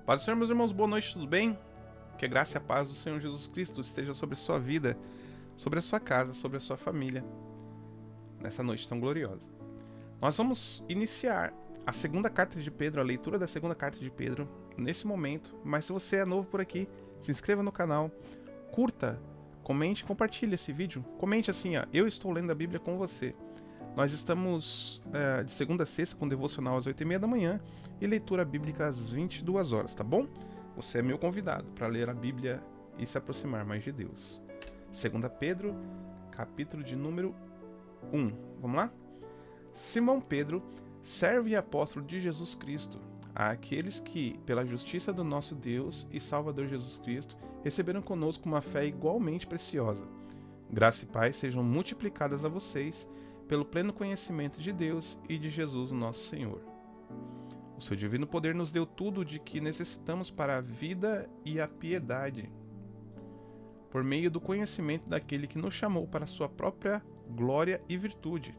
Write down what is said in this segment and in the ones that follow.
Paz do Senhor, meus irmãos, boa noite, tudo bem? Que a graça e a paz do Senhor Jesus Cristo esteja sobre a sua vida, sobre a sua casa, sobre a sua família, nessa noite tão gloriosa. Nós vamos iniciar a segunda carta de Pedro, a leitura da segunda carta de Pedro, nesse momento. Mas se você é novo por aqui, se inscreva no canal, curta, comente e compartilhe esse vídeo. Comente assim, ó, eu estou lendo a Bíblia com você. Nós estamos de segunda a sexta com devocional às 8h30 da manhã e leitura bíblica às 22 horas, tá bom? Você é meu convidado para ler a Bíblia e se aproximar mais de Deus. 2 Pedro, capítulo de número 1. Vamos lá? Simão Pedro, servo e apóstolo de Jesus Cristo, àqueles que, pela justiça do nosso Deus e Salvador Jesus Cristo, receberam conosco uma fé igualmente preciosa. Graça e paz sejam multiplicadas a vocês pelo pleno conhecimento de Deus e de Jesus, nosso Senhor. O seu divino poder nos deu tudo de que necessitamos para a vida e a piedade, por meio do conhecimento daquele que nos chamou para a sua própria glória e virtude.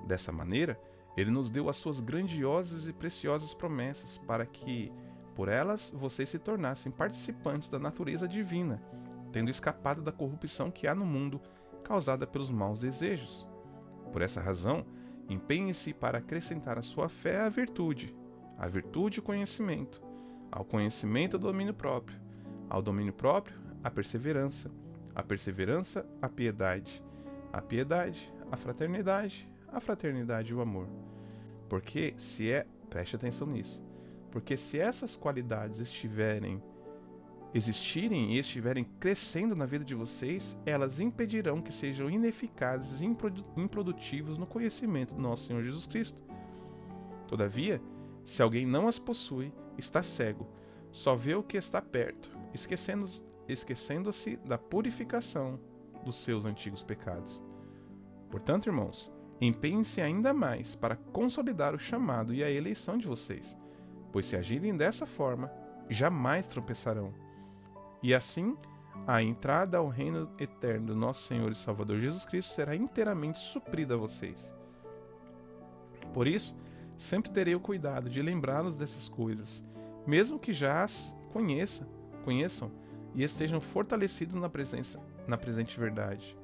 Dessa maneira, ele nos deu as suas grandiosas e preciosas promessas, para que, por elas, vocês se tornassem participantes da natureza divina, tendo escapado da corrupção que há no mundo, causada pelos maus desejos. Por essa razão, empenhe-se para acrescentar à sua fé a virtude o conhecimento, ao conhecimento o domínio próprio, ao domínio próprio a perseverança a piedade, a fraternidade e o amor. Preste atenção nisso, porque se essas qualidades existirem e estiverem crescendo na vida de vocês, elas impedirão que sejam ineficazes e improdutivos no conhecimento do nosso Senhor Jesus Cristo. Todavia, se alguém não as possui, está cego, só vê o que está perto, esquecendo-se da purificação dos seus antigos pecados. Portanto, irmãos, empenhem-se ainda mais para consolidar o chamado e a eleição de vocês, pois se agirem dessa forma, jamais tropeçarão. E assim, a entrada ao reino eterno do nosso Senhor e Salvador Jesus Cristo será inteiramente suprida a vocês. Por isso, sempre terei o cuidado de lembrá-los dessas coisas, mesmo que já as conheçam e estejam fortalecidos na presente verdade.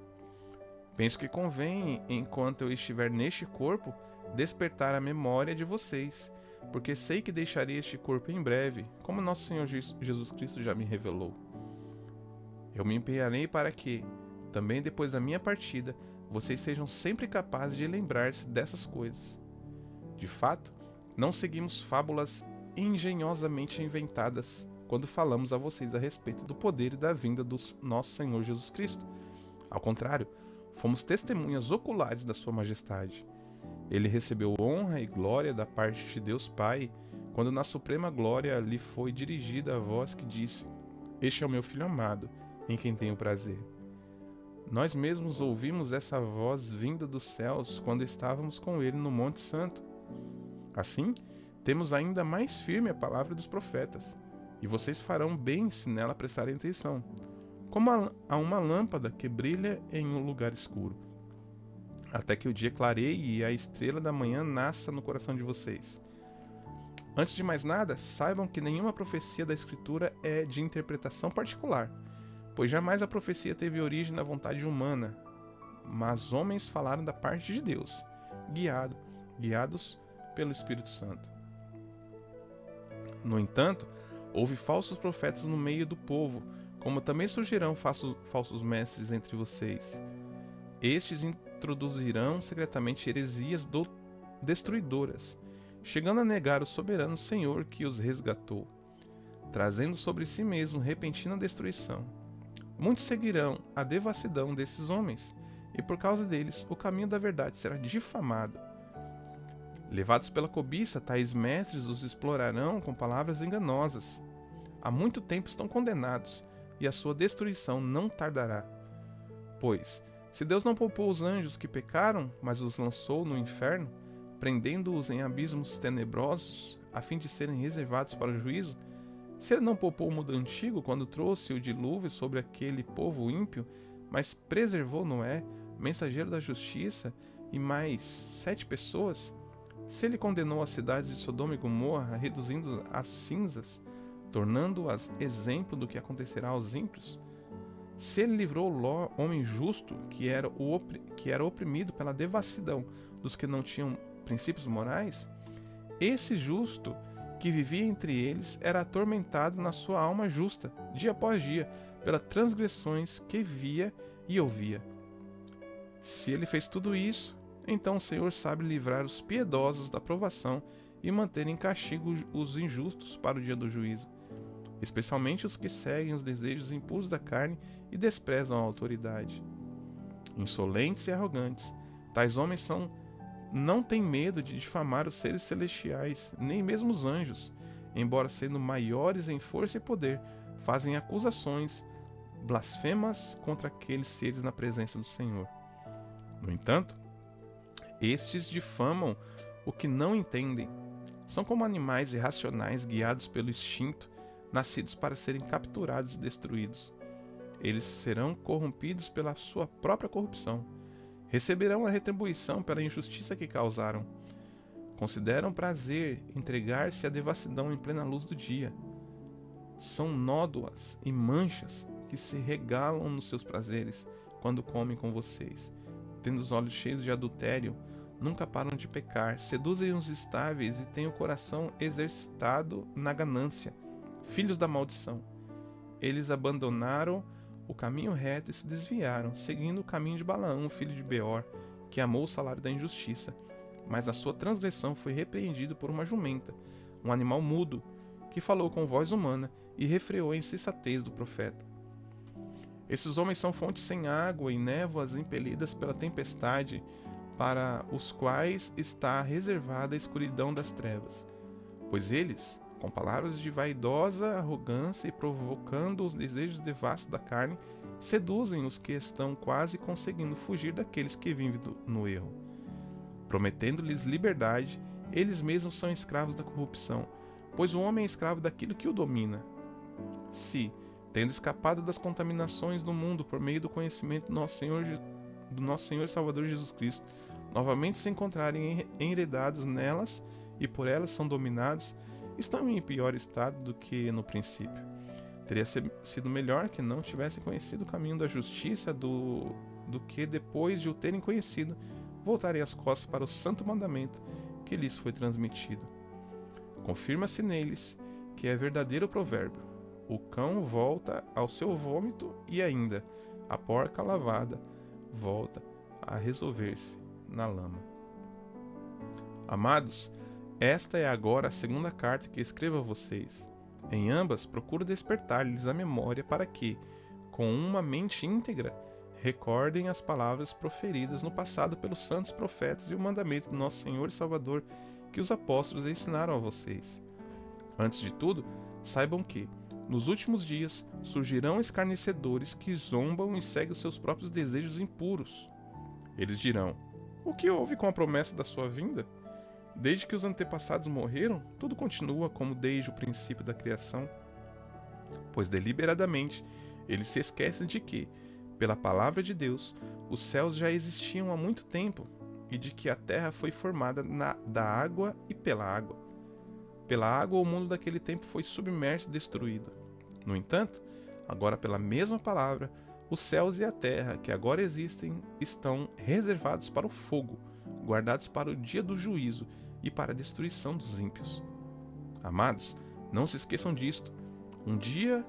Penso que convém, enquanto eu estiver neste corpo, despertar a memória de vocês, porque sei que deixarei este corpo em breve, como nosso Senhor Jesus Cristo já me revelou. Eu me empenharei para que, também depois da minha partida, vocês sejam sempre capazes de lembrar-se dessas coisas. De fato, não seguimos fábulas engenhosamente inventadas quando falamos a vocês a respeito do poder e da vinda do nosso Senhor Jesus Cristo. Ao contrário, fomos testemunhas oculares da sua majestade. Ele recebeu honra e glória da parte de Deus Pai, quando na suprema glória lhe foi dirigida a voz que disse: "Este é o meu Filho amado, em quem tenho prazer." Nós mesmos ouvimos essa voz vinda dos céus quando estávamos com ele no Monte Santo. Assim, temos ainda mais firme a palavra dos profetas, e vocês farão bem se nela prestarem atenção, como a uma lâmpada que brilha em um lugar escuro, até que o dia clareie e a estrela da manhã nasça no coração de vocês. Antes de mais nada, saibam que nenhuma profecia da Escritura é de interpretação particular, pois jamais a profecia teve origem na vontade humana, mas homens falaram da parte de Deus, guiados pelo Espírito Santo. No entanto, houve falsos profetas no meio do povo, como também surgirão falsos mestres entre vocês. Estes introduzirão secretamente heresias destruidoras, chegando a negar o soberano Senhor que os resgatou, trazendo sobre si mesmo repentina destruição. Muitos seguirão a devassidão desses homens, e por causa deles o caminho da verdade será difamado. Levados pela cobiça, tais mestres os explorarão com palavras enganosas. Há muito tempo estão condenados, e a sua destruição não tardará. Pois, se Deus não poupou os anjos que pecaram, mas os lançou no inferno, prendendo-os em abismos tenebrosos, a fim de serem reservados para o juízo, se ele não poupou o mundo antigo quando trouxe o dilúvio sobre aquele povo ímpio, mas preservou Noé, mensageiro da justiça, e mais 7 pessoas, se ele condenou as cidades de Sodoma e Gomorra, reduzindo as cinzas, tornando-as exemplo do que acontecerá aos ímpios? Se ele livrou Ló, homem justo, que era oprimido pela devassidão dos que não tinham princípios morais, esse justo que vivia entre eles era atormentado na sua alma justa, dia após dia, pelas transgressões que via e ouvia. Se ele fez tudo isso, então o Senhor sabe livrar os piedosos da provação e manter em castigo os injustos para o dia do juízo, especialmente os que seguem os desejos impuros da carne e desprezam a autoridade. Insolentes e arrogantes, tais homens não têm medo de difamar os seres celestiais, nem mesmo os anjos, embora sendo maiores em força e poder, fazem acusações blasfemas contra aqueles seres na presença do Senhor. No entanto, estes difamam o que não entendem. São como animais irracionais guiados pelo instinto, nascidos para serem capturados e destruídos. Eles serão corrompidos pela sua própria corrupção. Receberão a retribuição pela injustiça que causaram. Consideram prazer entregar-se à devassidão em plena luz do dia. São nódoas e manchas que se regalam nos seus prazeres quando comem com vocês. Tendo os olhos cheios de adultério, nunca param de pecar, seduzem os estáveis e têm o coração exercitado na ganância. Filhos da maldição. Eles abandonaram o caminho reto e se desviaram, seguindo o caminho de Balaão, filho de Beor, que amou o salário da injustiça. Mas na sua transgressão foi repreendido por uma jumenta, um animal mudo, que falou com voz humana e refreou a insensatez do profeta. Esses homens são fontes sem água e névoas impelidas pela tempestade, para os quais está reservada a escuridão das trevas. Pois eles, com palavras de vaidosa arrogância e provocando os desejos devassos da carne, seduzem os que estão quase conseguindo fugir daqueles que vivem no erro. Prometendo-lhes liberdade, eles mesmos são escravos da corrupção, pois o homem é escravo daquilo que o domina. Se, tendo escapado das contaminações do mundo por meio do conhecimento do nosso Senhor e Salvador Jesus Cristo, novamente se encontrarem enredados nelas e por elas são dominados, estão em pior estado do que no princípio. Teria sido melhor que não tivessem conhecido o caminho da justiça do que, depois de o terem conhecido, voltarem as costas para o santo mandamento que lhes foi transmitido. Confirma-se neles que é verdadeiro o provérbio: o cão volta ao seu vômito e ainda a porca lavada volta a resolver-se na lama. Amados, esta é agora a segunda carta que escrevo a vocês. Em ambas, procuro despertar-lhes a memória para que, com uma mente íntegra, recordem as palavras proferidas no passado pelos santos profetas e o mandamento do nosso Senhor e Salvador que os apóstolos ensinaram a vocês. Antes de tudo, saibam que, nos últimos dias, surgirão escarnecedores que zombam e seguem os seus próprios desejos impuros. Eles dirão: o que houve com a promessa da sua vinda? Desde que os antepassados morreram, tudo continua como desde o princípio da criação. Pois deliberadamente eles se esquecem de que, pela palavra de Deus, os céus já existiam há muito tempo e de que a terra foi formada da água e pela água. Pela água o mundo daquele tempo foi submerso e destruído. No entanto, agora pela mesma palavra, os céus e a terra que agora existem estão reservados para o fogo, guardados para o dia do juízo e para a destruição dos ímpios. Amados, não se esqueçam disto. Um dia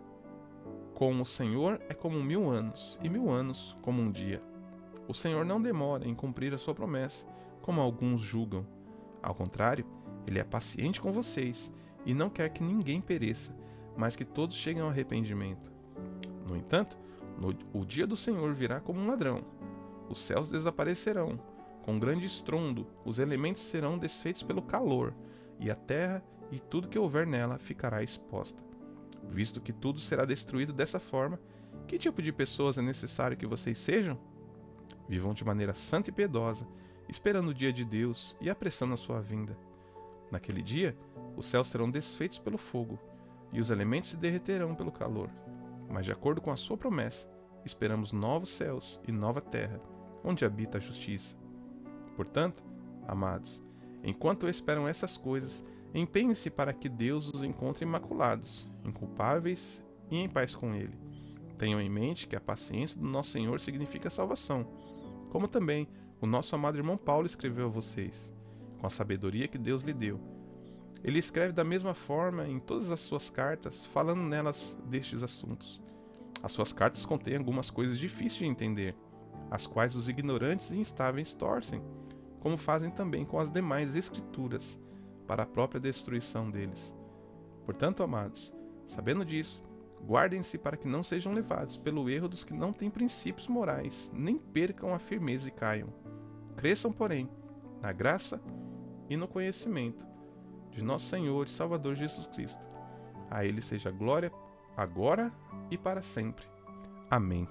com o Senhor é como 1000 anos, e 1000 anos como um dia. O Senhor não demora em cumprir a sua promessa, como alguns julgam. Ao contrário, Ele é paciente com vocês e não quer que ninguém pereça, mas que todos cheguem ao arrependimento. No entanto, o dia do Senhor virá como um ladrão. Os céus desaparecerão. Com grande estrondo, os elementos serão desfeitos pelo calor, e a terra e tudo que houver nela ficará exposta. Visto que tudo será destruído dessa forma, que tipo de pessoas é necessário que vocês sejam? Vivam de maneira santa e piedosa, esperando o dia de Deus e apressando a sua vinda. Naquele dia, os céus serão desfeitos pelo fogo, e os elementos se derreterão pelo calor. Mas de acordo com a sua promessa, esperamos novos céus e nova terra, onde habita a justiça. Portanto, amados, enquanto esperam essas coisas, Empenhe-se para que Deus os encontre imaculados, inculpáveis e em paz com Ele. Tenham em mente que a paciência do nosso Senhor significa salvação, como também o nosso amado irmão Paulo escreveu a vocês, com a sabedoria que Deus lhe deu. Ele escreve da mesma forma em todas as suas cartas, falando nelas destes assuntos. As suas cartas contêm algumas coisas difíceis de entender, as quais os ignorantes e instáveis torcem, como fazem também com as demais escrituras, para a própria destruição deles. Portanto, amados, sabendo disso, guardem-se para que não sejam levados pelo erro dos que não têm princípios morais, nem percam a firmeza e caiam. Cresçam, porém, na graça e no conhecimento de nosso Senhor e Salvador Jesus Cristo. A Ele seja glória agora e para sempre. Amém.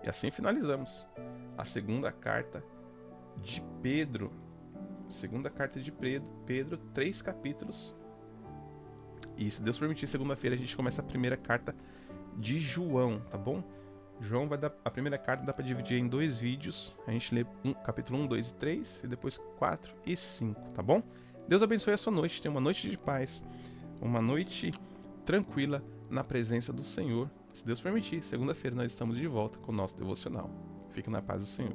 E assim finalizamos a segunda carta de Pedro. Segunda carta de Pedro, 3 capítulos. E se Deus permitir, segunda-feira a gente começa a primeira carta de João, tá bom? João vai dar a primeira carta, dá para dividir em 2 vídeos. A gente lê capítulo 1, 2 e 3 e depois 4 e 5, tá bom? Deus abençoe a sua noite, tenha uma noite de paz, uma noite tranquila na presença do Senhor. Se Deus permitir, segunda-feira nós estamos de volta com o nosso devocional. Fique na paz do Senhor.